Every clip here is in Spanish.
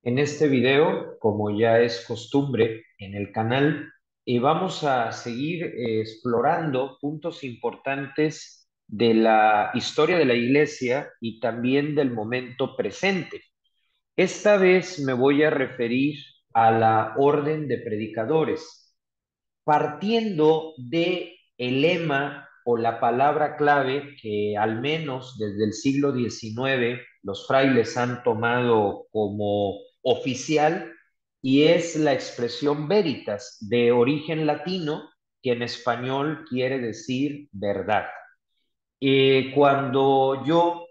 En este video, como ya es costumbre en el canal, vamos a seguir explorando puntos importantes de la historia de la Iglesia y también del momento presente. Esta vez me voy a referir a la orden de predicadores, partiendo de el lema o la palabra clave que al menos desde el siglo XIX los frailes han tomado como oficial, y es la expresión veritas, de origen latino, que en español quiere decir verdad. Cuando yo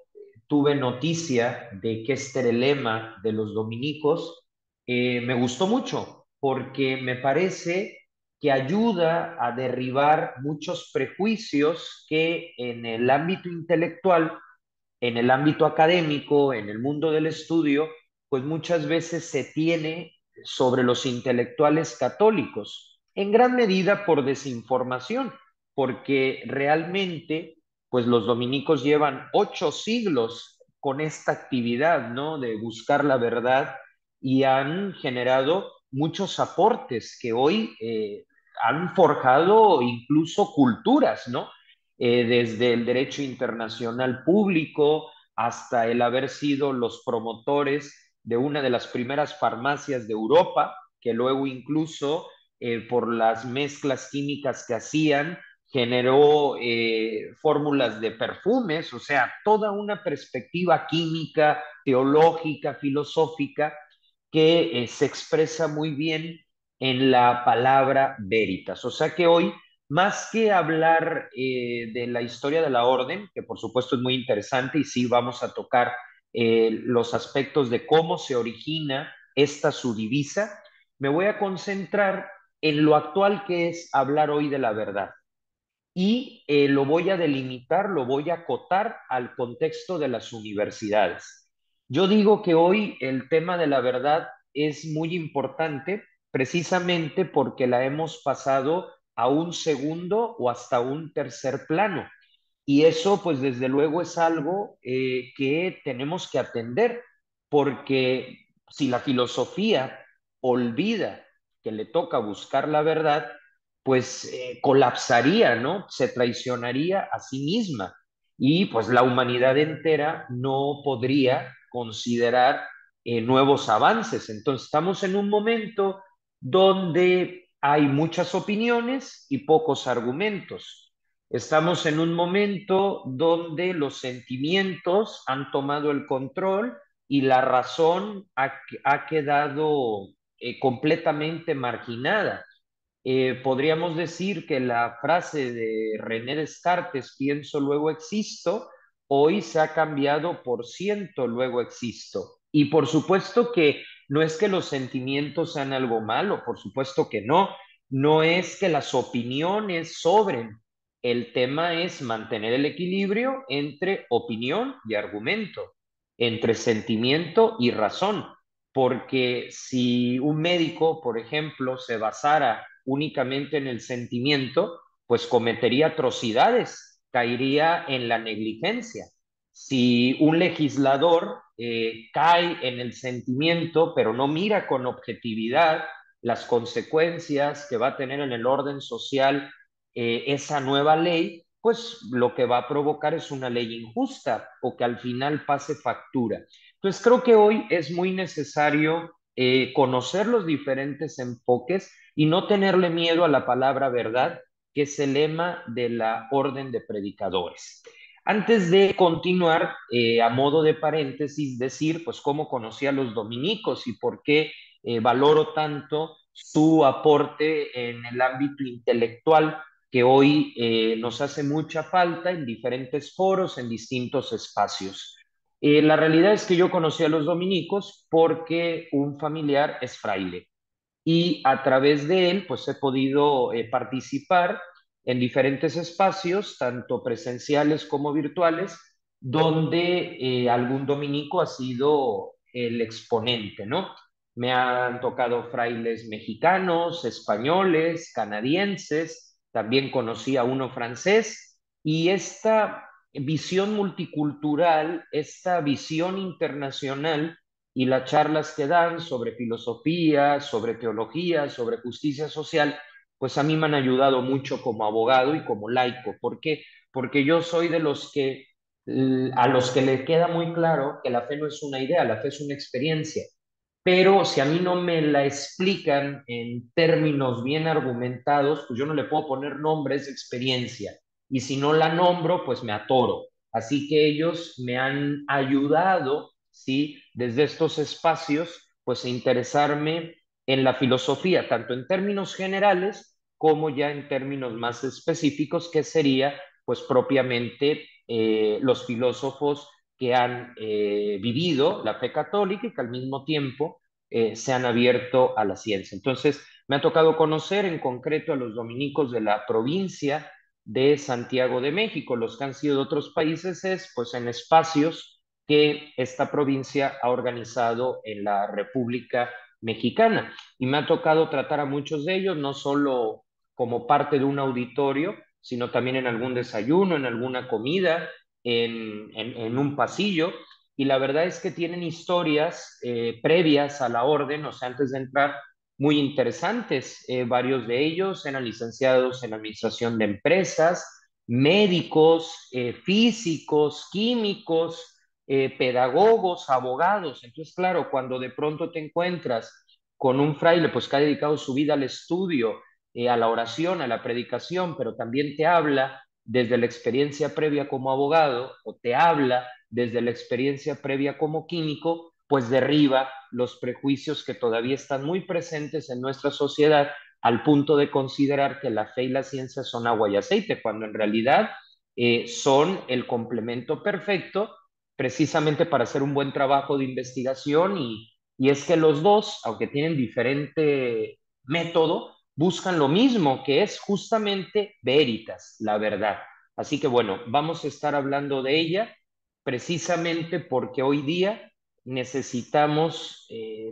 tuve noticia de que este era el lema de los dominicos, me gustó mucho porque me parece que ayuda a derribar muchos prejuicios que en el ámbito intelectual, en el ámbito académico, en el mundo del estudio, pues muchas veces se tiene sobre los intelectuales católicos, en gran medida por desinformación, porque realmente, pues los dominicos llevan 8 siglos con esta actividad, ¿no? De buscar la verdad, y han generado muchos aportes que hoy han forjado incluso culturas, ¿no? Desde el derecho internacional público hasta el haber sido los promotores de una de las primeras farmacias de Europa, que luego incluso por las mezclas químicas que hacían, generó fórmulas de perfumes, o sea, toda una perspectiva química, teológica, filosófica, que se expresa muy bien en la palabra veritas. O sea que hoy, más que hablar de la historia de la orden, que por supuesto es muy interesante y sí vamos a tocar los aspectos de cómo se origina esta subdivisa, me voy a concentrar en lo actual, que es hablar hoy de la verdad. Y lo voy a delimitar, lo voy a acotar al contexto de las universidades. Yo digo que hoy el tema de la verdad es muy importante precisamente porque la hemos pasado a un segundo o hasta un tercer plano. Y eso, pues desde luego es algo que tenemos que atender, porque si la filosofía olvida que le toca buscar la verdad, pues colapsaría, ¿no? Se traicionaría a sí misma, y pues la humanidad entera no podría considerar nuevos avances. Entonces estamos en un momento donde hay muchas opiniones y pocos argumentos. Estamos en un momento donde los sentimientos han tomado el control y la razón ha quedado completamente marginada. Podríamos decir que la frase de René Descartes, pienso, luego existo, hoy se ha cambiado por siento, luego existo. Y por supuesto que no es que los sentimientos sean algo malo, por supuesto que no. No es que las opiniones sobren. El tema es mantener el equilibrio entre opinión y argumento, entre sentimiento y razón. Porque si un médico, por ejemplo, se basara únicamente en el sentimiento, pues cometería atrocidades, caería en la negligencia. Si un legislador cae en el sentimiento, pero no mira con objetividad las consecuencias que va a tener en el orden social esa nueva ley, pues lo que va a provocar es una ley injusta o que al final pase factura. Entonces creo que hoy es muy necesario conocer los diferentes enfoques y no tenerle miedo a la palabra verdad, que es el lema de la orden de predicadores. Antes de continuar, a modo de paréntesis, decir pues cómo conocí a los dominicos y por qué valoro tanto su aporte en el ámbito intelectual, que hoy nos hace mucha falta en diferentes foros, en distintos espacios. La realidad es que yo conocí a los dominicos porque un familiar es fraile, y a través de él pues he podido participar en diferentes espacios, tanto presenciales como virtuales, donde algún dominico ha sido el exponente, ¿no? Me han tocado frailes mexicanos, españoles, canadienses, también conocí a uno francés, y esta visión multicultural, esta visión internacional y las charlas que dan sobre filosofía, sobre teología, sobre justicia social, pues a mí me han ayudado mucho como abogado y como laico. ¿Por qué? Porque yo soy de los que a los que les queda muy claro que la fe no es una idea, la fe es una experiencia. Pero si a mí no me la explican en términos bien argumentados, pues yo no le puedo poner nombre a esa experiencia. Y si no la nombro, pues me atoro. Así que ellos me han ayudado, ¿sí? Desde estos espacios, pues a interesarme en la filosofía, tanto en términos generales como ya en términos más específicos, que sería, pues propiamente los filósofos que han vivido la fe católica y que al mismo tiempo se han abierto a la ciencia. Entonces, me ha tocado conocer en concreto a los dominicos de la provincia de Santiago de México. Los que han sido de otros países es pues en espacios que esta provincia ha organizado en la República Mexicana. Y me ha tocado tratar a muchos de ellos, no solo como parte de un auditorio, sino también en algún desayuno, en alguna comida, en un pasillo. Y la verdad es que tienen historias previas a la orden, o sea, antes de entrar, muy interesantes. Varios de ellos eran licenciados en administración de empresas, médicos, físicos, químicos, pedagogos, abogados. Entonces, claro, cuando de pronto te encuentras con un fraile, pues que ha dedicado su vida al estudio, a la oración, a la predicación, pero también te habla desde la experiencia previa como abogado o te habla desde la experiencia previa como químico, pues derriba los prejuicios que todavía están muy presentes en nuestra sociedad al punto de considerar que la fe y la ciencia son agua y aceite, cuando en realidad son el complemento perfecto precisamente para hacer un buen trabajo de investigación y es que los dos, aunque tienen diferente método, buscan lo mismo, que es justamente veritas, la verdad. Así que bueno, vamos a estar hablando de ella precisamente porque hoy día necesitamos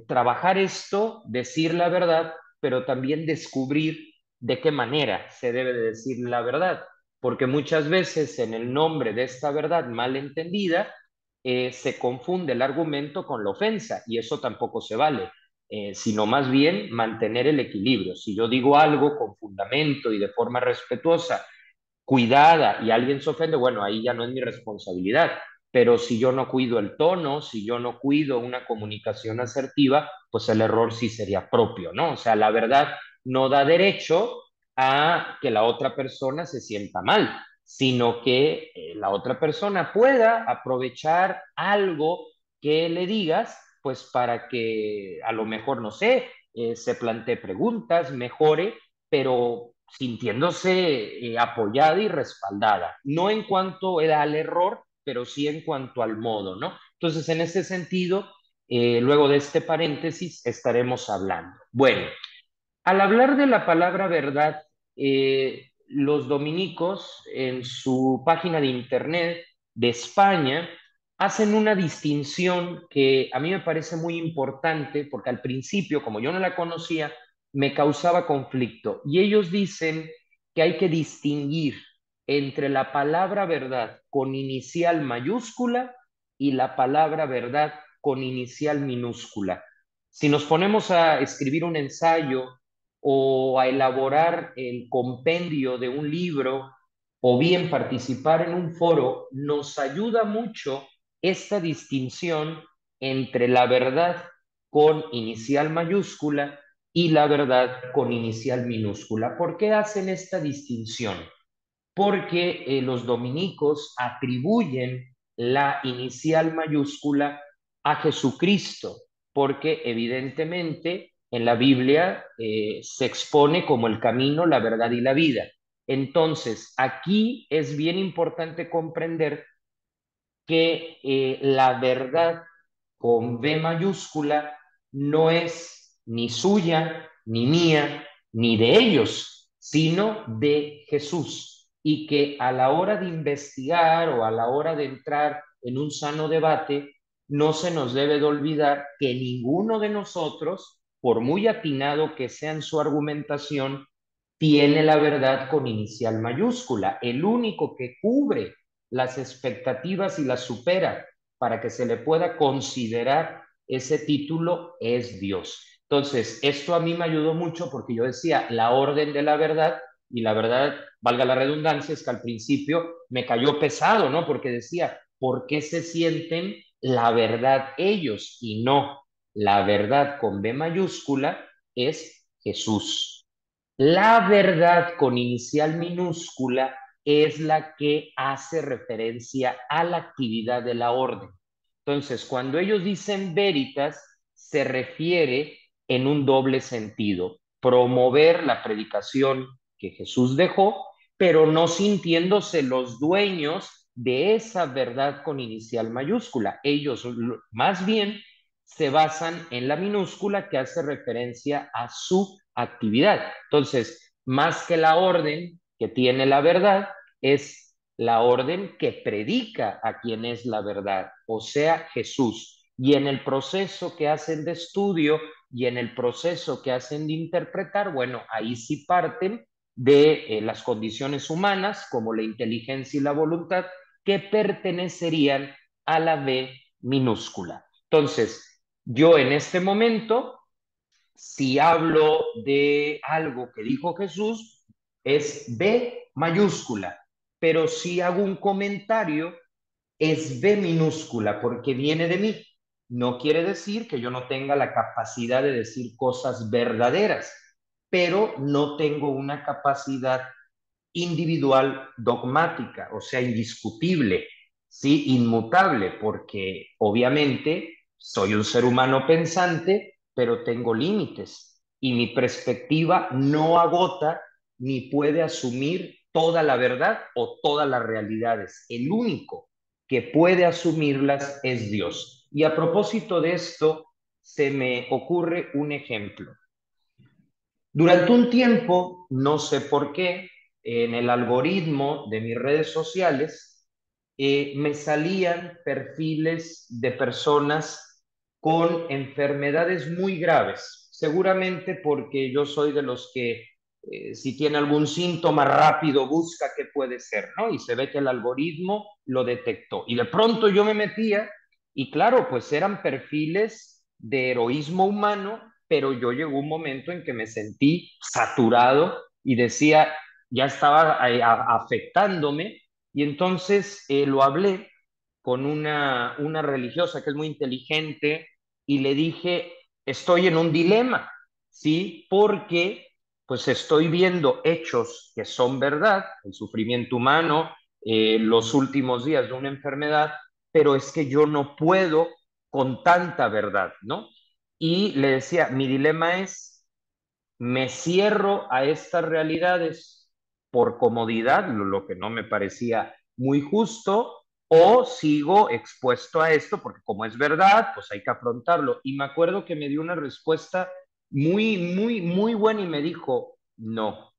trabajar esto, decir la verdad, pero también descubrir de qué manera se debe de decir la verdad, porque muchas veces en el nombre de esta verdad mal entendida se confunde el argumento con la ofensa y eso tampoco se vale. Sino más bien mantener el equilibrio. Si yo digo algo con fundamento y de forma respetuosa, cuidada y alguien se ofende, bueno, ahí ya no es mi responsabilidad. Pero si yo no cuido el tono, si yo no cuido una comunicación asertiva, pues el error sí sería propio, ¿no? O sea, la verdad no da derecho a que la otra persona se sienta mal, sino que la otra persona pueda aprovechar algo que le digas, pues para que a lo mejor, no sé, se plantee preguntas, mejore, pero sintiéndose apoyada y respaldada, no en cuanto al error, pero sí en cuanto al modo, ¿no? Entonces, en ese sentido, luego de este paréntesis, estaremos hablando. Bueno, al hablar de la palabra verdad, los dominicos en su página de internet de España hacen una distinción que a mí me parece muy importante porque al principio, como yo no la conocía, me causaba conflicto. Y ellos dicen que hay que distinguir entre la palabra verdad con inicial mayúscula y la palabra verdad con inicial minúscula. Si nos ponemos a escribir un ensayo o a elaborar el compendio de un libro o bien participar en un foro, nos ayuda mucho esta distinción entre la verdad con inicial mayúscula y la verdad con inicial minúscula. ¿Por qué hacen esta distinción? Porque los dominicos atribuyen la inicial mayúscula a Jesucristo, porque evidentemente en la Biblia se expone como el camino, la verdad y la vida. Entonces, aquí es bien importante comprender que la verdad con B mayúscula no es ni suya, ni mía, ni de ellos, sino de Jesús. Y que a la hora de investigar o a la hora de entrar en un sano debate, no se nos debe de olvidar que ninguno de nosotros, por muy atinado que sea en su argumentación, tiene la verdad con inicial mayúscula. El único que cubre las expectativas y las supera para que se le pueda considerar ese título es Dios. Entonces, esto a mí me ayudó mucho porque yo decía, la orden de la verdad, y la verdad, valga la redundancia, es que al principio me cayó pesado, ¿no? Porque decía, ¿por qué se sienten la verdad ellos y no? La verdad con B mayúscula es Jesús. La verdad con inicial minúscula es la que hace referencia a la actividad de la orden. Entonces, cuando ellos dicen veritas, se refiere en un doble sentido, promover la predicación que Jesús dejó, pero no sintiéndose los dueños de esa verdad con inicial mayúscula. Ellos más bien se basan en la minúscula que hace referencia a su actividad. Entonces, más que la orden que tiene la verdad, es la orden que predica a quien es la verdad, o sea, Jesús. Y en el proceso que hacen de estudio y en el proceso que hacen de interpretar, bueno, ahí sí parten de las condiciones humanas, como la inteligencia y la voluntad, que pertenecerían a la B minúscula. Entonces, yo en este momento, si hablo de algo que dijo Jesús, es B mayúscula, pero si hago un comentario, es B minúscula porque viene de mí. No quiere decir que yo no tenga la capacidad de decir cosas verdaderas, pero no tengo una capacidad individual dogmática, o sea, indiscutible, ¿sí? Inmutable, porque obviamente soy un ser humano pensante, pero tengo límites y mi perspectiva no agota ni puede asumir toda la verdad o todas las realidades. El único que puede asumirlas es Dios. Y a propósito de esto, se me ocurre un ejemplo. Durante un tiempo, no sé por qué, en el algoritmo de mis redes sociales me salían perfiles de personas con enfermedades muy graves, seguramente porque yo soy de los que si tiene algún síntoma rápido busca qué puede ser, ¿no? Y se ve que el algoritmo lo detectó. Y de pronto yo me metía y claro, pues eran perfiles de heroísmo humano, pero yo llegó un momento en que me sentí saturado y decía, ya estaba afectándome y entonces lo hablé con una religiosa que es muy inteligente y le dije, estoy en un dilema, ¿sí? Porque pues estoy viendo hechos que son verdad, el sufrimiento humano, los últimos días de una enfermedad, pero es que yo no puedo con tanta verdad, ¿no? Y le decía, mi dilema es, me cierro a estas realidades por comodidad, lo que no me parecía muy justo, o sigo expuesto a esto, porque como es verdad, pues hay que afrontarlo. Y me acuerdo que me dio una respuesta muy buena y me dijo, no,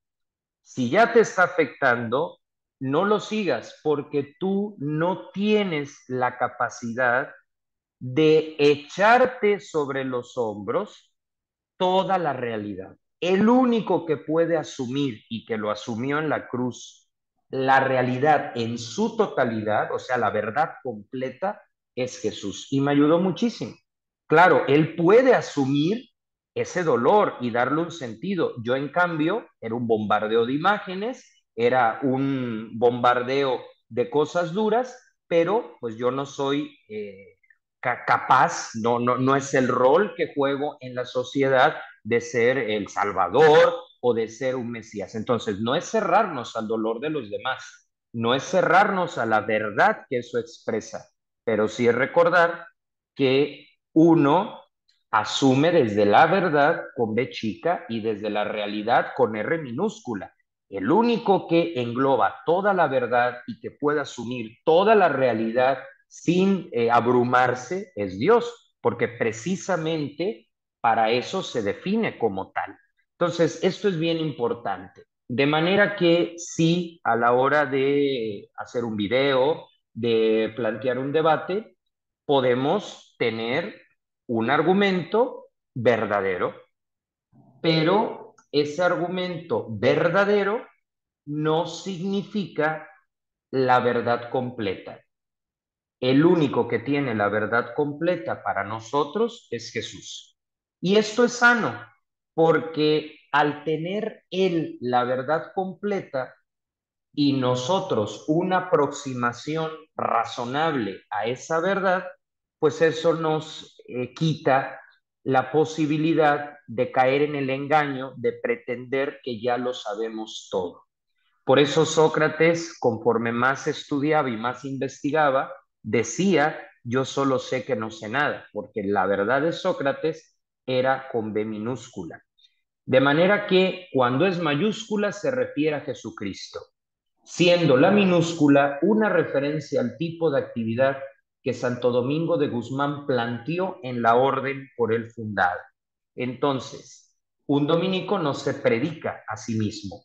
si ya te está afectando, no lo sigas porque tú no tienes la capacidad de echarte sobre los hombros toda la realidad. El único que puede asumir y que lo asumió en la cruz, la realidad en su totalidad, o sea, la verdad completa, es Jesús. Y me ayudó muchísimo. Claro, él puede asumir ese dolor y darle un sentido. Yo, en cambio, era un bombardeo de imágenes, era un bombardeo de cosas duras, pero pues yo no soy capaz, no es el rol que juego en la sociedad de ser el Salvador o de ser un Mesías. Entonces, no es cerrarnos al dolor de los demás, no es cerrarnos a la verdad que eso expresa, pero sí es recordar que uno asume desde la verdad con B chica y desde la realidad con R minúscula. El único que engloba toda la verdad y que puede asumir toda la realidad sin abrumarse es Dios, porque precisamente para eso se define como tal. Entonces, esto es bien importante. De manera que sí, a la hora de hacer un video, de plantear un debate, podemos tener un argumento verdadero, pero ese argumento verdadero no significa la verdad completa. El único que tiene la verdad completa para nosotros es Jesús. Y esto es sano, porque al tener Él la verdad completa y nosotros una aproximación razonable a esa verdad, pues eso nos quita la posibilidad de caer en el engaño de pretender que ya lo sabemos todo. Por eso Sócrates, conforme más estudiaba y más investigaba, decía, yo solo sé que no sé nada, porque la verdad de Sócrates era con B minúscula. De manera que cuando es mayúscula se refiere a Jesucristo, siendo la minúscula una referencia al tipo de actividad que Santo Domingo de Guzmán planteó en la orden por él fundada. Entonces, un dominico no se predica a sí mismo,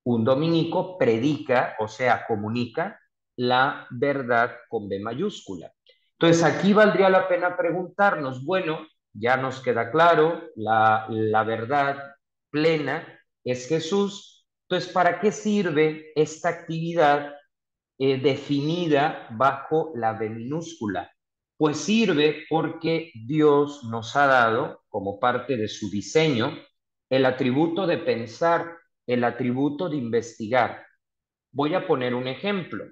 un dominico predica, o sea, comunica la verdad con B mayúscula. Entonces, aquí valdría la pena preguntarnos, bueno, ya nos queda claro, la verdad plena es Jesús. Entonces, ¿para qué sirve esta actividad definida bajo la B minúscula? Pues sirve porque Dios nos ha dado, como parte de su diseño, el atributo de pensar, el atributo de investigar. Voy a poner un ejemplo.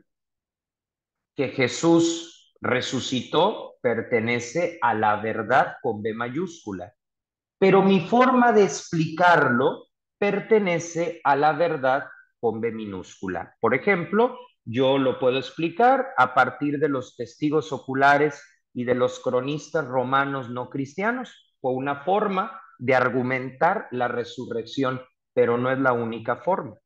Que Jesús resucitó pertenece a la verdad con B mayúscula, pero mi forma de explicarlo pertenece a la verdad con B minúscula. Por ejemplo, yo lo puedo explicar a partir de los testigos oculares y de los cronistas romanos no cristianos, o una forma de argumentar la resurrección, pero no es la única forma.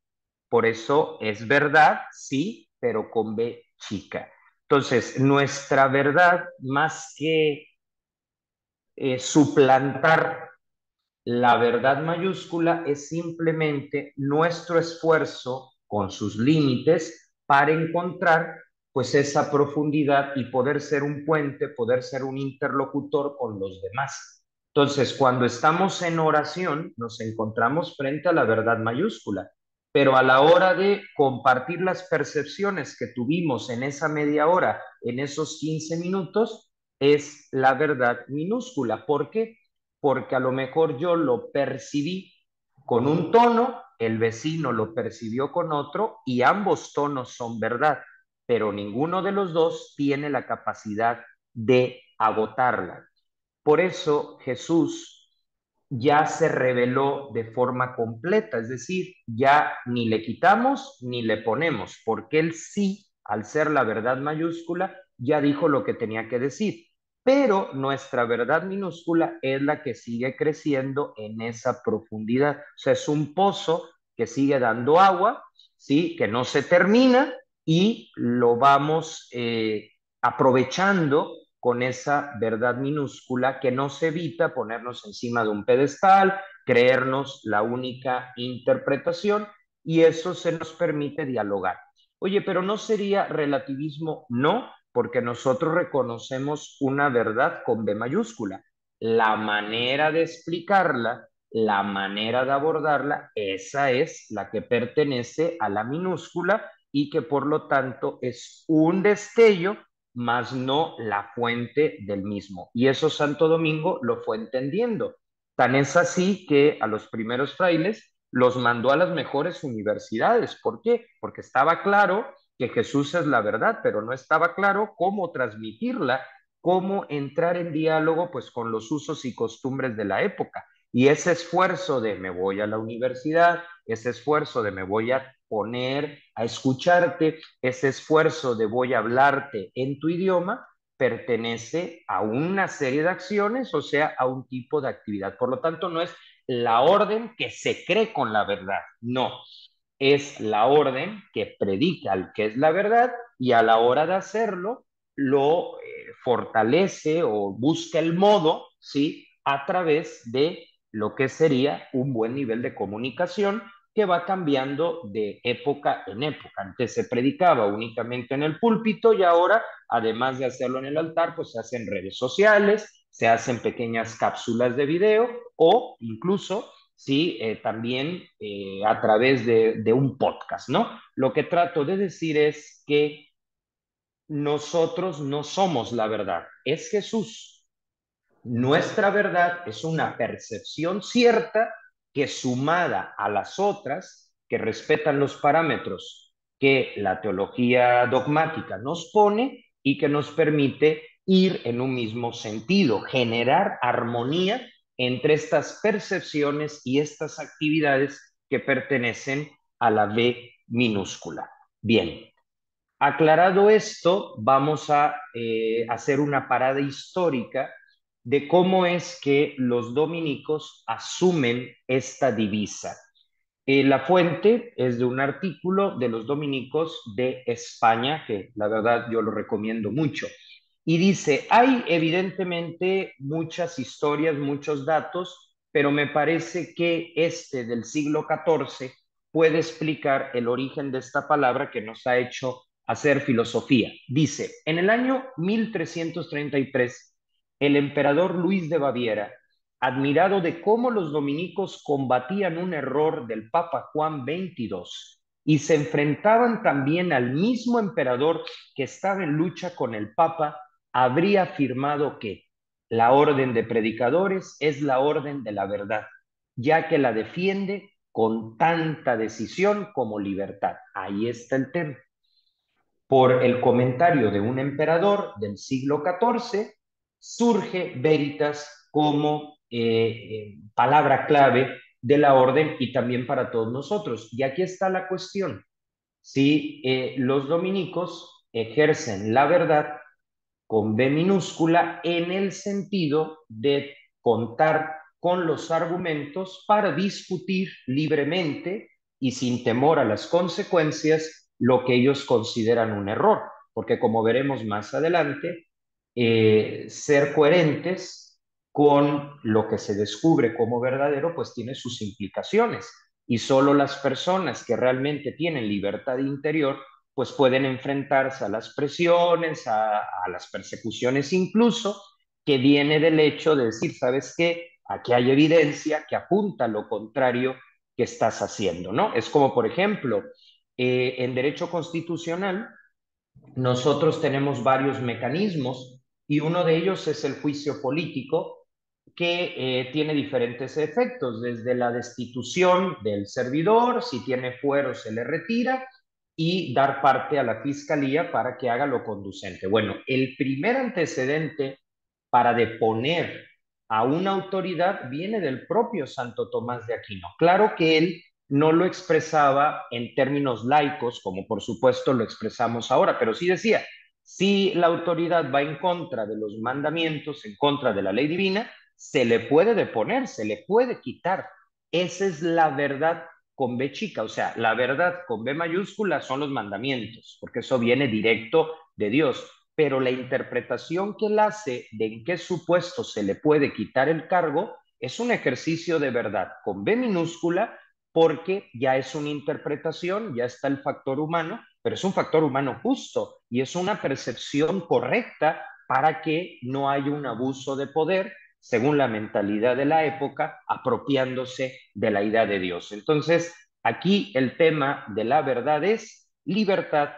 Por eso es verdad, sí, pero con B chica. Entonces, nuestra verdad, más que suplantar la verdad mayúscula, es simplemente nuestro esfuerzo con sus límites para encontrar pues esa profundidad y poder ser un puente, poder ser un interlocutor con los demás. Entonces, cuando estamos en oración, nos encontramos frente a la verdad mayúscula, pero a la hora de compartir las percepciones que tuvimos en esa media hora, en esos 15 minutos, es la verdad minúscula. ¿Por qué? Porque a lo mejor yo lo percibí con un tono, el vecino lo percibió con otro y ambos tonos son verdad, pero ninguno de los dos tiene la capacidad de agotarla. Por eso Jesús ya se reveló de forma completa, es decir, ya ni le quitamos ni le ponemos, porque él sí, al ser la verdad mayúscula, ya dijo lo que tenía que decir. Pero nuestra verdad minúscula es la que sigue creciendo en esa profundidad. O sea, es un pozo que sigue dando agua, ¿sí? Que no se termina y lo vamos aprovechando con esa verdad minúscula que nos evita ponernos encima de un pedestal, creernos la única interpretación y eso se nos permite dialogar. Oye, pero ¿no sería relativismo? No, porque nosotros reconocemos una verdad con B mayúscula. La manera de explicarla, la manera de abordarla, esa es la que pertenece a la minúscula y que por lo tanto es un destello más no la fuente del mismo. Y eso Santo Domingo lo fue entendiendo. Tan es así que a los primeros frailes los mandó a las mejores universidades. ¿Por qué? Porque estaba claro que Jesús es la verdad, pero no estaba claro cómo transmitirla, cómo entrar en diálogo pues con los usos y costumbres de la época. Y ese esfuerzo de me voy a la universidad, ese esfuerzo de me voy a poner a escucharte, ese esfuerzo de voy a hablarte en tu idioma, pertenece a una serie de acciones, o sea, a un tipo de actividad. Por lo tanto, no es la orden que se cree con la verdad, no, es la orden que predica el que es la verdad y a la hora de hacerlo lo fortalece o busca el modo, ¿sí? A través de lo que sería un buen nivel de comunicación que va cambiando de época en época. Antes se predicaba únicamente en el púlpito y ahora, además de hacerlo en el altar, pues se hacen redes sociales, se hacen pequeñas cápsulas de video o incluso sí, también a través de un podcast, ¿no? Lo que trato de decir es que nosotros no somos la verdad, es Jesús. Nuestra verdad es una percepción cierta que sumada a las otras que respetan los parámetros que la teología dogmática nos pone y que nos permite ir en un mismo sentido, generar armonía entre estas percepciones y estas actividades que pertenecen a la B minúscula. Bien, aclarado esto, vamos a hacer una parada histórica de cómo es que los dominicos asumen esta divisa. La fuente es de un artículo de los dominicos de España, que la verdad yo lo recomiendo mucho. Y dice, hay evidentemente muchas historias, muchos datos, pero me parece que este del siglo XIV puede explicar el origen de esta palabra que nos ha hecho hacer filosofía. Dice, en el año 1333, el emperador Luis de Baviera, admirado de cómo los dominicos combatían un error del Papa Juan XXII y se enfrentaban también al mismo emperador que estaba en lucha con el Papa, habría afirmado que la orden de predicadores es la orden de la verdad, ya que la defiende con tanta decisión como libertad. Ahí está el tema. Por el comentario de un emperador del siglo XIV, surge Veritas como palabra clave de la orden y también para todos nosotros. Y aquí está la cuestión. Si los dominicos ejercen la verdad con B minúscula en el sentido de contar con los argumentos para discutir libremente y sin temor a las consecuencias lo que ellos consideran un error, porque como veremos más adelante, ser coherentes con lo que se descubre como verdadero, pues tiene sus implicaciones. Y solo las personas que realmente tienen libertad interior pues pueden enfrentarse a las presiones, a las persecuciones incluso, que viene del hecho de decir, ¿sabes qué? Aquí hay evidencia que apunta a lo contrario que estás haciendo, ¿no? Es como, por ejemplo, en derecho constitucional, nosotros tenemos varios mecanismos y uno de ellos es el juicio político que tiene diferentes efectos, desde la destitución del servidor, si tiene fuero se le retira y dar parte a la fiscalía para que haga lo conducente. Bueno, el primer antecedente para deponer a una autoridad viene del propio Santo Tomás de Aquino. Claro que él no lo expresaba en términos laicos, como por supuesto lo expresamos ahora, pero sí decía, si la autoridad va en contra de los mandamientos, en contra de la ley divina, se le puede deponer, se le puede quitar. Esa es la verdad con B chica, o sea, la verdad con B mayúscula son los mandamientos, porque eso viene directo de Dios, pero la interpretación que él hace de en qué supuesto se le puede quitar el cargo es un ejercicio de verdad con B minúscula porque ya es una interpretación, ya está el factor humano, pero es un factor humano justo y es una percepción correcta para que no haya un abuso de poder según la mentalidad de la época, apropiándose de la idea de Dios. Entonces, aquí el tema de la verdad es libertad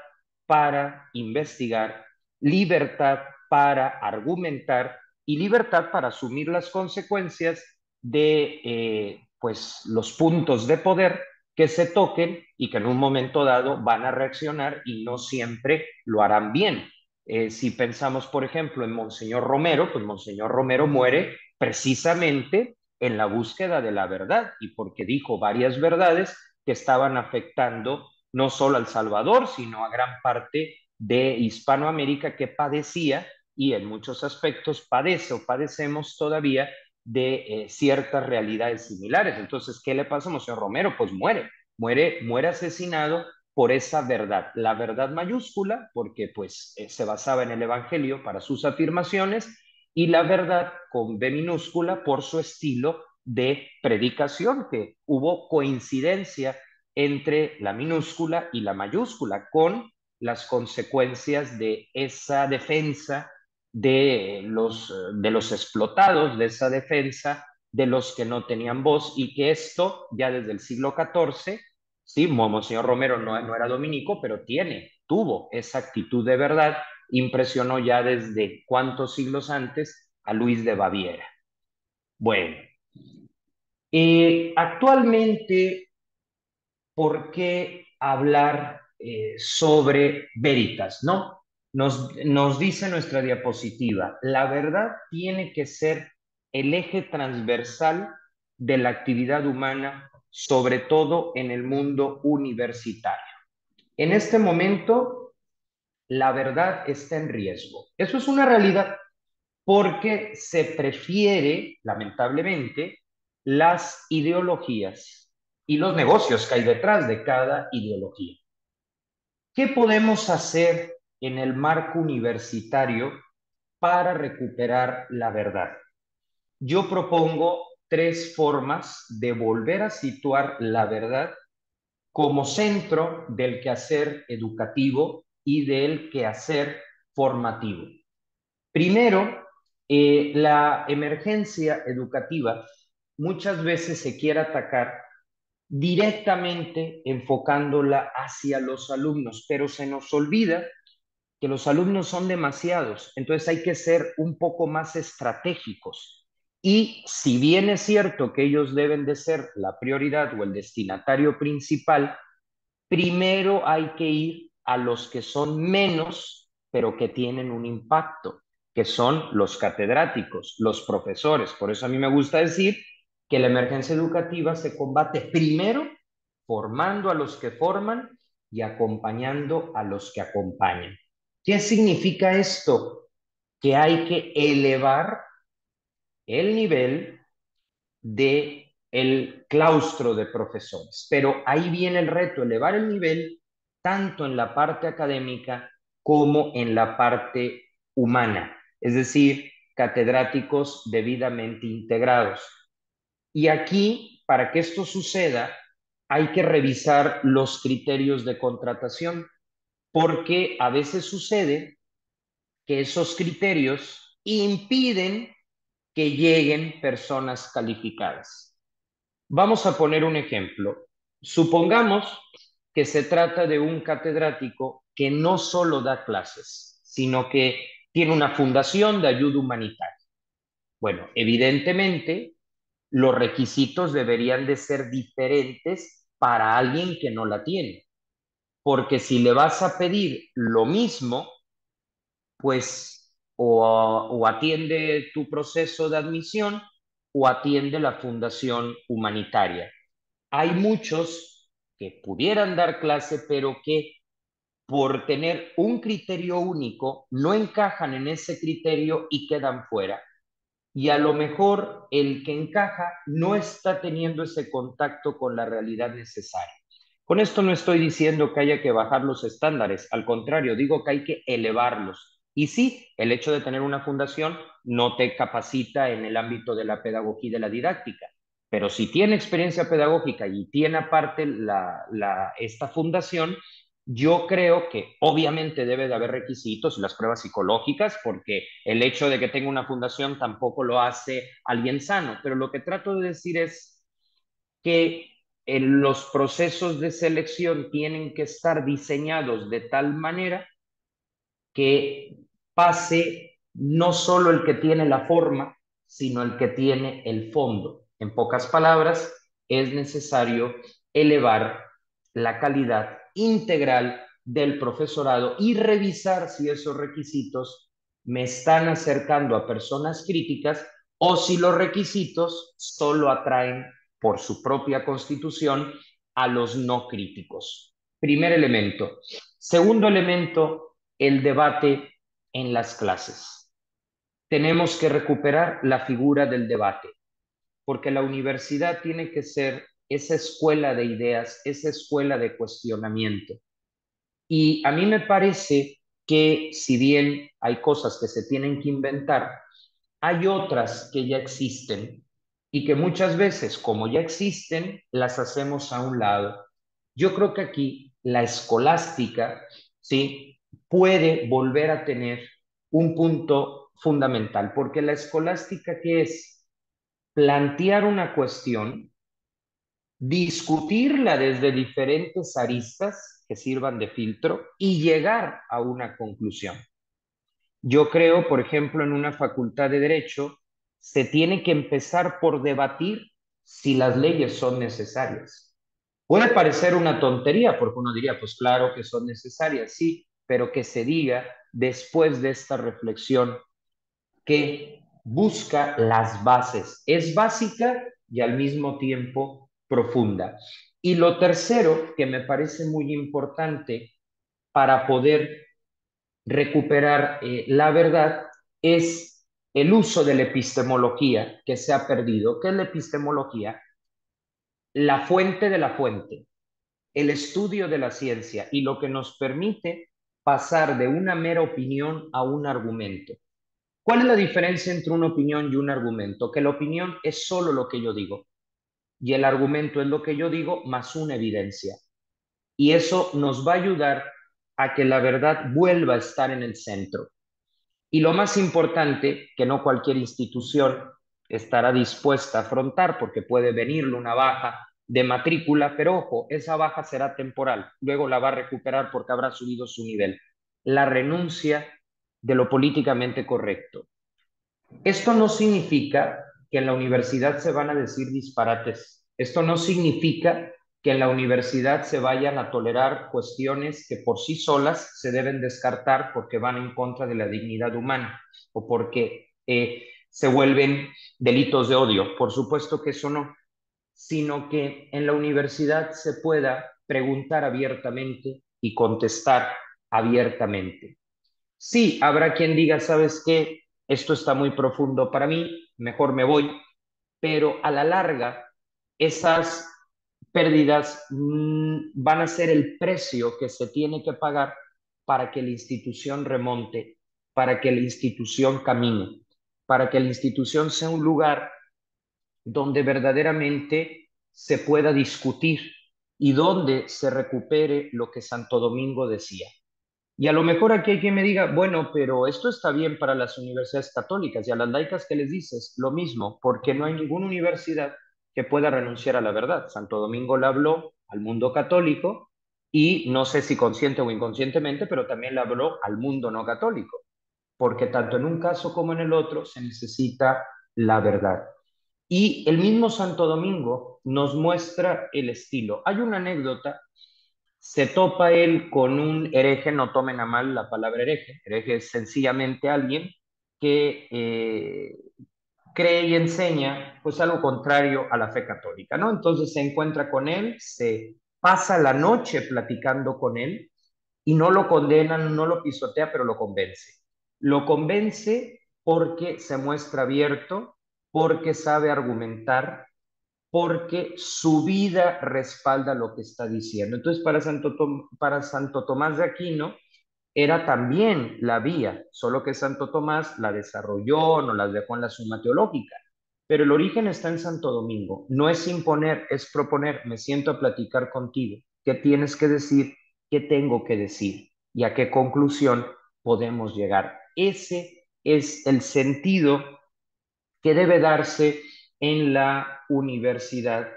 para investigar, libertad para argumentar y libertad para asumir las consecuencias de pues, los puntos de poder que se toquen y que en un momento dado van a reaccionar y no siempre lo harán bien. Si pensamos, por ejemplo, en Monseñor Romero, pues Monseñor Romero muere precisamente en la búsqueda de la verdad y porque dijo varias verdades que estaban afectando no solo al Salvador, sino a gran parte de Hispanoamérica que padecía y en muchos aspectos padece o padecemos todavía de ciertas realidades similares. Entonces, ¿qué le pasa a Monseñor Romero? Pues muere asesinado por esa verdad, la verdad mayúscula, porque pues se basaba en el Evangelio para sus afirmaciones, y la verdad con B minúscula por su estilo de predicación, que hubo coincidencia entre la minúscula y la mayúscula, con las consecuencias de esa defensa de los explotados, de esa defensa de los que no tenían voz, y que esto ya desde el siglo XIV, sí, Monseñor Romero no era dominico, pero tuvo esa actitud de verdad impresionó ya desde cuántos siglos antes a Luis de Baviera. Bueno, actualmente, ¿por qué hablar sobre veritas? ¿No? Nos dice nuestra diapositiva, la verdad tiene que ser el eje transversal de la actividad humana, sobre todo en el mundo universitario. En este momento, la verdad está en riesgo. Eso es una realidad porque se prefiere, lamentablemente, las ideologías y los negocios que hay detrás de cada ideología. ¿Qué podemos hacer en el marco universitario para recuperar la verdad? Yo propongo tres formas de volver a situar la verdad como centro del quehacer educativo y del quehacer formativo. Primero, la emergencia educativa muchas veces se quiere atacar directamente enfocándola hacia los alumnos, pero se nos olvida que los alumnos son demasiados, entonces hay que ser un poco más estratégicos. Y si bien es cierto que ellos deben de ser la prioridad o el destinatario principal, primero hay que ir a los que son menos, pero que tienen un impacto, que son los catedráticos, los profesores. Por eso a mí me gusta decir que la emergencia educativa se combate primero formando a los que forman y acompañando a los que acompañan. ¿Qué significa esto? Que hay que elevar el nivel de el claustro de profesores. Pero ahí viene el reto, elevar el nivel tanto en la parte académica como en la parte humana, es decir, catedráticos debidamente integrados. Y aquí, para que esto suceda, hay que revisar los criterios de contratación, porque a veces sucede que esos criterios impiden que lleguen personas calificadas. Vamos a poner un ejemplo. Supongamos que se trata de un catedrático que no solo da clases, sino que tiene una fundación de ayuda humanitaria. Bueno, evidentemente, los requisitos deberían de ser diferentes para alguien que no la tiene, porque si le vas a pedir lo mismo, pues o atiende tu proceso de admisión o atiende la fundación humanitaria. Hay muchos que pudieran dar clase, pero que por tener un criterio único no encajan en ese criterio y quedan fuera. Y a lo mejor el que encaja no está teniendo ese contacto con la realidad necesaria. Con esto no estoy diciendo que haya que bajar los estándares, al contrario, digo que hay que elevarlos. Y sí, el hecho de tener una fundación no te capacita en el ámbito de la pedagogía y de la didáctica, pero si tiene experiencia pedagógica y tiene aparte esta fundación, yo creo que obviamente debe de haber requisitos y las pruebas psicológicas, porque el hecho de que tenga una fundación tampoco lo hace alguien sano, pero lo que trato de decir es que los procesos de selección tienen que estar diseñados de tal manera que pase no solo el que tiene la forma, sino el que tiene el fondo. En pocas palabras, es necesario elevar la calidad integral del profesorado y revisar si esos requisitos me están acercando a personas críticas o si los requisitos solo atraen por su propia constitución a los no críticos. Primer elemento. Segundo elemento, el debate en las clases. Tenemos que recuperar la figura del debate, porque la universidad tiene que ser esa escuela de ideas, esa escuela de cuestionamiento. Y a mí me parece que si bien hay cosas que se tienen que inventar, hay otras que ya existen y que muchas veces, como ya existen, las hacemos a un lado. Yo creo que aquí la escolástica, ¿sí? Puede volver a tener un punto fundamental, porque la escolástica, ¿qué es? Plantear una cuestión, discutirla desde diferentes aristas que sirvan de filtro y llegar a una conclusión. Yo creo, por ejemplo, en una facultad de derecho, se tiene que empezar por debatir si las leyes son necesarias. Puede parecer una tontería, porque uno diría, pues claro que son necesarias, sí, pero que se diga después de esta reflexión que busca las bases. Es básica y al mismo tiempo profunda. Y lo tercero que me parece muy importante para poder recuperar la verdad es el uso de la epistemología que se ha perdido. ¿Qué es la epistemología? La fuente de la fuente, el estudio de la ciencia y lo que nos permite pasar de una mera opinión a un argumento. ¿Cuál es la diferencia entre una opinión y un argumento? Que la opinión es solo lo que yo digo y el argumento es lo que yo digo más una evidencia. Y eso nos va a ayudar a que la verdad vuelva a estar en el centro. Y lo más importante, que no cualquier institución estará dispuesta a afrontar porque puede venirle una baja de matrícula, pero ojo, esa baja será temporal, luego la va a recuperar porque habrá subido su nivel. La renuncia de lo políticamente correcto. Esto no significa que en la universidad se van a decir disparates. Esto no significa que en la universidad se vayan a tolerar cuestiones que por sí solas se deben descartar porque van en contra de la dignidad humana o porque se vuelven delitos de odio. Por supuesto que eso no, sino que en la universidad se pueda preguntar abiertamente y contestar abiertamente. Sí, habrá quien diga, ¿sabes qué? Esto está muy profundo para mí, mejor me voy, pero a la larga esas pérdidas van a ser el precio que se tiene que pagar para que la institución remonte, para que la institución camine, para que la institución sea un lugar donde verdaderamente se pueda discutir y donde se recupere lo que Santo Domingo decía. Y a lo mejor aquí hay quien me diga, bueno, pero esto está bien para las universidades católicas y a las laicas que les dices lo mismo, porque no hay ninguna universidad que pueda renunciar a la verdad. Santo Domingo le habló al mundo católico y no sé si consciente o inconscientemente, pero también le habló al mundo no católico, porque tanto en un caso como en el otro se necesita la verdad. Y el mismo Santo Domingo nos muestra el estilo. Hay una anécdota, se topa él con un hereje, no tomen a mal la palabra hereje, hereje es sencillamente alguien que cree y enseña pues algo contrario a la fe católica, ¿no? Entonces se encuentra con él, se pasa la noche platicando con él y no lo condenan, no lo pisotea, pero lo convence. Lo convence porque se muestra abierto, porque sabe argumentar, porque su vida respalda lo que está diciendo. Entonces, para Santo Tomás de Aquino era también la vía, solo que Santo Tomás la desarrolló, no la dejó en la Suma Teológica. Pero el origen está en Santo Domingo. No es imponer, es proponer. Me siento a platicar contigo. ¿Qué tienes que decir? ¿Qué tengo que decir? ¿Y a qué conclusión podemos llegar? Ese es el sentido que debe darse en la universidad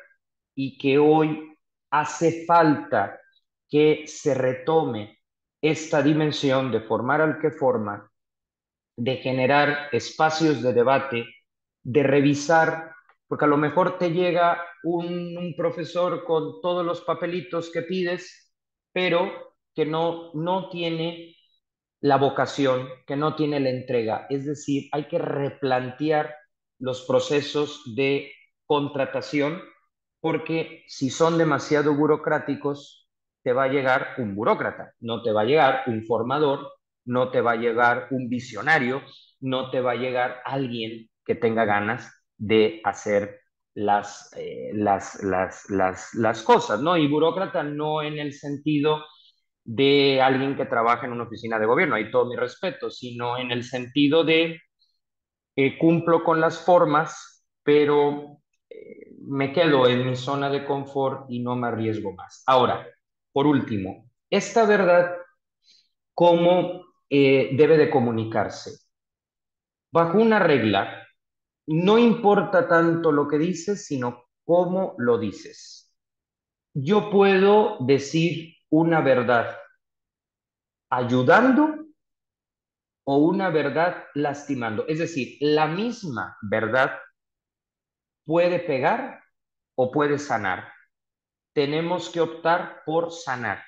y que hoy hace falta que se retome esta dimensión de formar al que forma, de generar espacios de debate, de revisar, porque a lo mejor te llega un profesor con todos los papelitos que pides, pero que no tiene la vocación, que no tiene la entrega. Es decir, hay que replantear los procesos de contratación porque si son demasiado burocráticos, te va a llegar un burócrata, no te va a llegar un formador, no te va a llegar un visionario, no te va a llegar alguien que tenga ganas de hacer las cosas, ¿no? Y burócrata no en el sentido de alguien que trabaja en una oficina de gobierno, hay todo mi respeto, sino en el sentido de cumplo con las formas, pero me quedo en mi zona de confort y no me arriesgo más. Ahora, por último, esta verdad, ¿cómo debe de comunicarse? Bajo una regla, no importa tanto lo que dices, sino cómo lo dices. Yo puedo decir una verdad ayudando o una verdad lastimando. Es decir, la misma verdad puede pegar o puede sanar. Tenemos que optar por sanar.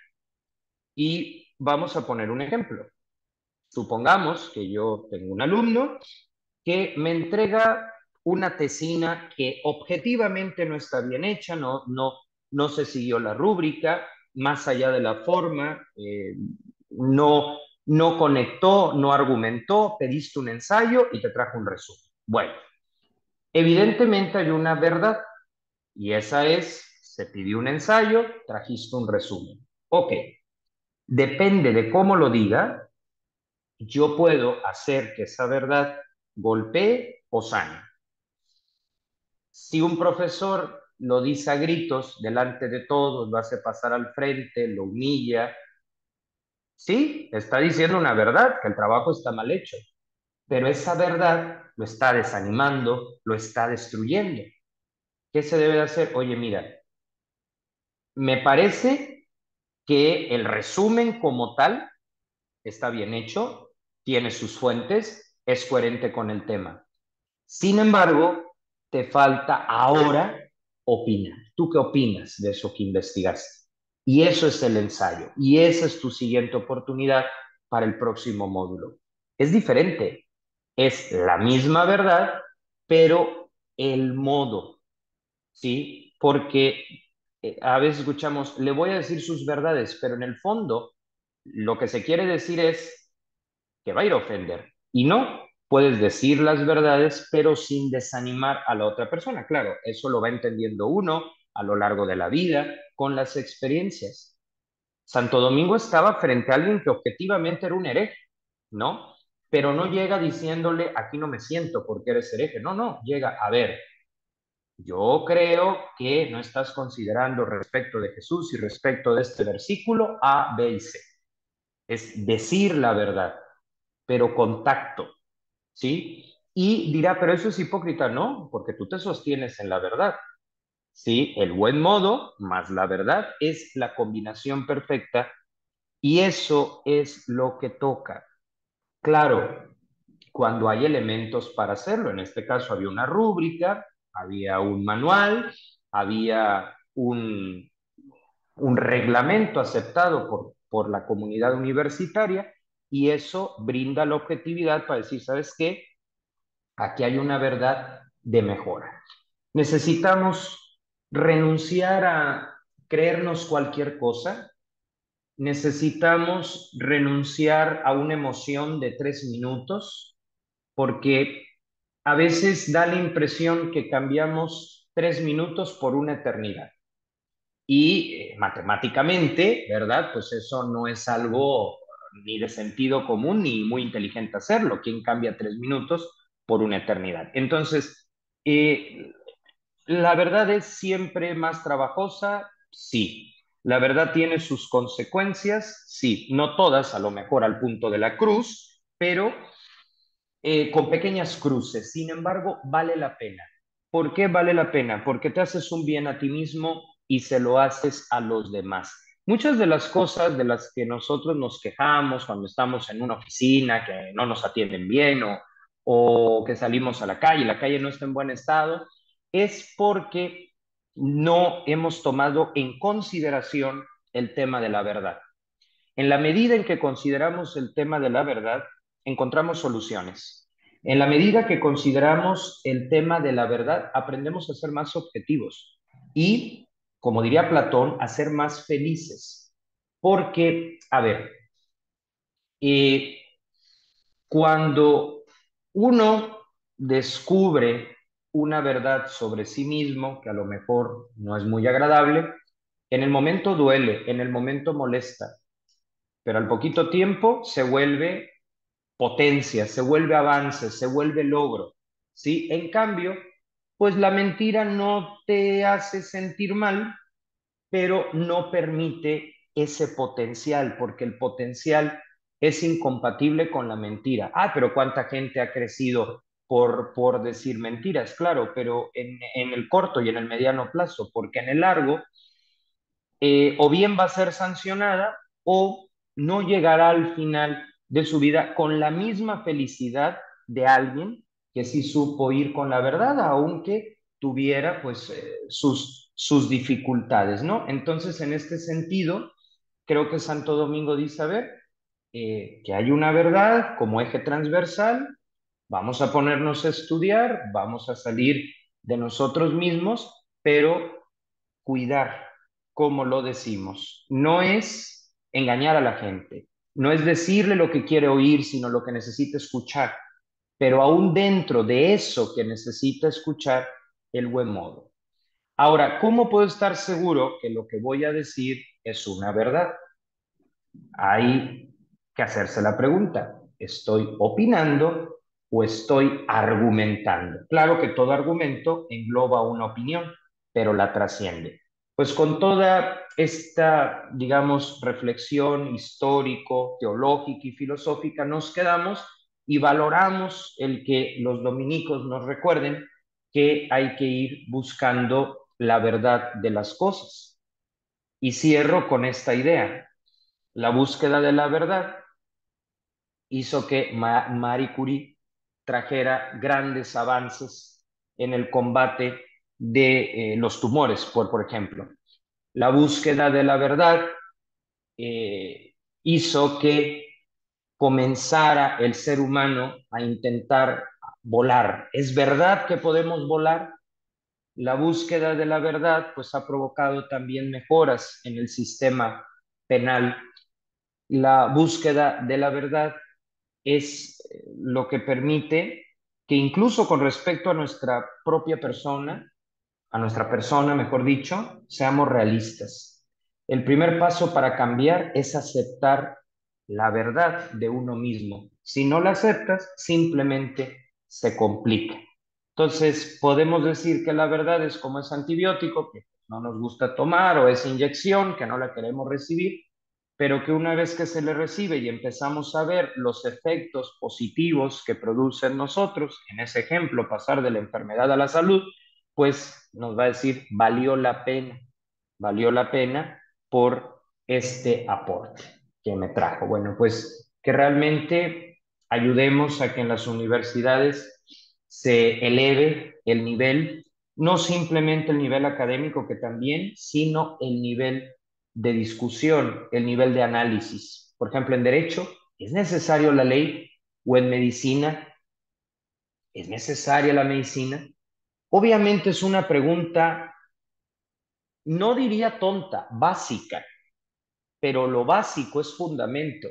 Y vamos a poner un ejemplo. Supongamos que yo tengo un alumno que me entrega una tesina que objetivamente no está bien hecha, no se siguió la rúbrica, más allá de la forma, no conectó, no argumentó, pediste un ensayo y te trajo un resumen. Bueno, evidentemente hay una verdad y esa es, se pidió un ensayo, trajiste un resumen. Ok, depende de cómo lo diga, yo puedo hacer que esa verdad golpee o sane. Si un profesor lo dice a gritos delante de todos, lo hace pasar al frente, lo humilla, sí, está diciendo una verdad, que el trabajo está mal hecho, pero esa verdad lo está desanimando, lo está destruyendo. ¿Qué se debe de hacer? Oye, mira, me parece que el resumen como tal está bien hecho, tiene sus fuentes, es coherente con el tema. Sin embargo, te falta ahora opinar. ¿Tú qué opinas de eso que investigaste? Y eso es el ensayo. Y esa es tu siguiente oportunidad para el próximo módulo. Es diferente. Es la misma verdad, pero el modo, ¿sí? Porque a veces escuchamos, le voy a decir sus verdades, pero en el fondo lo que se quiere decir es que va a ir a ofender. Y no, puedes decir las verdades, pero sin desanimar a la otra persona. Claro, eso lo va entendiendo uno a lo largo de la vida, con las experiencias. Santo Domingo estaba frente a alguien que objetivamente era un hereje, ¿no? Pero no llega diciéndole, aquí no me siento porque eres hereje. No, no, llega, a ver, yo creo que no estás considerando respecto de Jesús y respecto de este versículo A, B y C. Es decir la verdad, pero con tacto, ¿sí? Y dirá, pero eso es hipócrita, no, porque tú te sostienes en la verdad, ¿sí? El buen modo más la verdad es la combinación perfecta y eso es lo que toca. Claro, cuando hay elementos para hacerlo, en este caso había una rúbrica, había un manual, había un reglamento aceptado por la comunidad universitaria y eso brinda la objetividad para decir, ¿sabes qué? Aquí hay una verdad de mejora. Necesitamos renunciar a creernos cualquier cosa. Necesitamos renunciar a una emoción de 3 minutos porque a veces da la impresión que cambiamos 3 minutos por una eternidad. Y matemáticamente, ¿verdad? Pues eso no es algo ni de sentido común ni muy inteligente hacerlo. ¿Quién cambia 3 minutos por una eternidad? Entonces, eh, ¿la verdad es siempre más trabajosa? Sí. ¿La verdad tiene sus consecuencias? Sí. No todas, a lo mejor al punto de la cruz, pero con pequeñas cruces. Sin embargo, vale la pena. ¿Por qué vale la pena? Porque te haces un bien a ti mismo y se lo haces a los demás. Muchas de las cosas de las que nosotros nos quejamos cuando estamos en una oficina, que no nos atienden bien o que salimos a la calle no está en buen estado, es porque no hemos tomado en consideración el tema de la verdad. En la medida en que consideramos el tema de la verdad, encontramos soluciones. En la medida que consideramos el tema de la verdad, aprendemos a ser más objetivos y, como diría Platón, a ser más felices. Porque, a ver, eh, cuando uno descubre una verdad sobre sí mismo, que a lo mejor no es muy agradable, en el momento duele, en el momento molesta, pero al poquito tiempo se vuelve potencia, se vuelve avance, se vuelve logro, ¿sí? En cambio, pues la mentira no te hace sentir mal, pero no permite ese potencial, porque el potencial es incompatible con la mentira. Ah, pero ¿cuánta gente ha crecido por decir mentiras? Claro, pero en el corto y en el mediano plazo, porque en el largo o bien va a ser sancionada o no llegará al final de su vida con la misma felicidad de alguien que sí supo ir con la verdad, aunque tuviera pues sus dificultades, ¿no? Entonces, en este sentido, creo que Santo Domingo dice, a ver, que hay una verdad como eje transversal, vamos a ponernos a estudiar, vamos a salir de nosotros mismos, pero cuidar cómo lo decimos. No es engañar a la gente, no es decirle lo que quiere oír, sino lo que necesita escuchar, pero aún dentro de eso que necesita escuchar, el buen modo. Ahora, ¿cómo puedo estar seguro que lo que voy a decir es una verdad? Hay que hacerse la pregunta, ¿estoy opinando o estoy argumentando? Claro que todo argumento engloba una opinión, pero la trasciende. Pues con toda esta, digamos, reflexión histórico, teológica y filosófica, nos quedamos y valoramos el que los dominicos nos recuerden que hay que ir buscando la verdad de las cosas. Y cierro con esta idea. La búsqueda de la verdad hizo que Marie Curie trajera grandes avances en el combate de los tumores, por ejemplo. La búsqueda de la verdad hizo que comenzara el ser humano a intentar volar. ¿Es verdad que podemos volar? La búsqueda de la verdad pues ha provocado también mejoras en el sistema penal. La búsqueda de la verdad es lo que permite que incluso con respecto a nuestra persona, mejor dicho, seamos realistas. El primer paso para cambiar es aceptar la verdad de uno mismo. Si no la aceptas, simplemente se complica. Entonces, podemos decir que la verdad es como ese antibiótico que no nos gusta tomar o esa inyección que no la queremos recibir, pero que una vez que se le recibe y empezamos a ver los efectos positivos que produce en nosotros, en ese ejemplo, pasar de la enfermedad a la salud, pues nos va a decir, valió la pena por este aporte que me trajo. Bueno, pues que realmente ayudemos a que en las universidades se eleve el nivel, no simplemente el nivel académico que también, sino el nivel de discusión, el nivel de análisis. Por ejemplo, en derecho, ¿es necesario la ley? ¿O en medicina, es necesaria la medicina? Obviamente es una pregunta, no diría tonta, básica, pero lo básico es fundamento.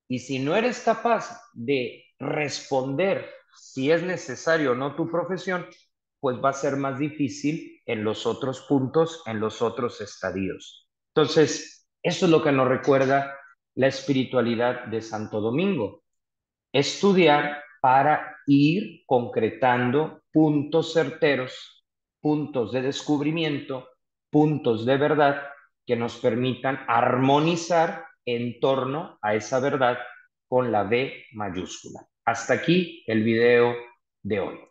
Y si no eres capaz de responder si es necesario o no tu profesión, pues va a ser más difícil en los otros puntos, en los otros estadios. Entonces, eso es lo que nos recuerda la espiritualidad de Santo Domingo. Estudiar para ir concretando puntos certeros, puntos de descubrimiento, puntos de verdad que nos permitan armonizar en torno a esa verdad con la B mayúscula. Hasta aquí el video de hoy.